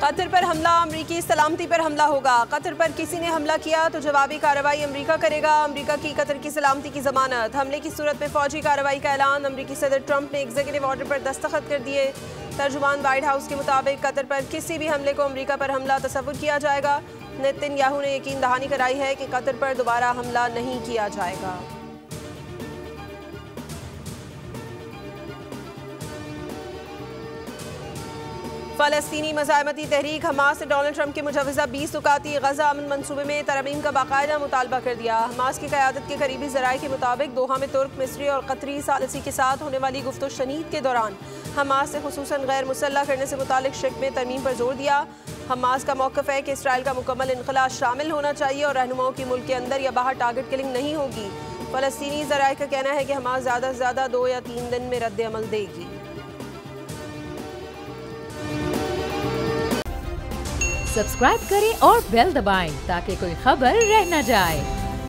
Qatar पर हमला, अमरीकी सलामती पर हमला होगा। कतर पर किसी ने हमला किया तो जवाबी कार्रवाई अमरीका करेगा। अमरीका की कतर की सलामती की जमानत। हमले की सूरत में फौजी कार्रवाई का ऐलान। अमरीकी सदर ट्रंप ने एग्जीक्यूटिव ऑर्डर पर दस्तखत कर दिए। तर्जुमान व्हाइट हाउस के मुताबिक कतर पर किसी भी हमले को अमरीका पर हमला तस्वुर किया जाएगा। नेतन्याहू ने यकीन दहानी कराई है कि कतर पर दोबारा हमला नहीं किया जाएगा। फ़लस्तीनी मज़ाहमती तहरीक हमास ने डोनाल्ड ट्रंप के मुजवज़ा 20 नुकाती गज़ा अमन मनसूबे में तरमीम का बाकायदा मुतालबा कर दिया। हमास की क़यादत के करीबी ज़राए के मुताबिक दोहा में तुर्क, मिस्री और कतरी सालसी के साथ होने वाली गुफ्तो शनीद के दौरान हमास ने खुसूसन गैर मुसल्लह करने से मुतालिक शिक में तरमीम पर जोर दिया। हमास का मौक़िफ़ है कि इसराइल का मुकम्मल इनख़ला शामिल होना चाहिए और रहनुमाओं की मुल्क के अंदर या बाहर टारगेट किलिंग नहीं होगी। फ़लस्तीनी ज़राए का कहना है कि हमास ज़्यादा से ज़्यादा 2 या 3 दिन में रद्द अमल देगी। सब्सक्राइब करें और बेल दबाएं ताकि कोई खबर रह न जाए।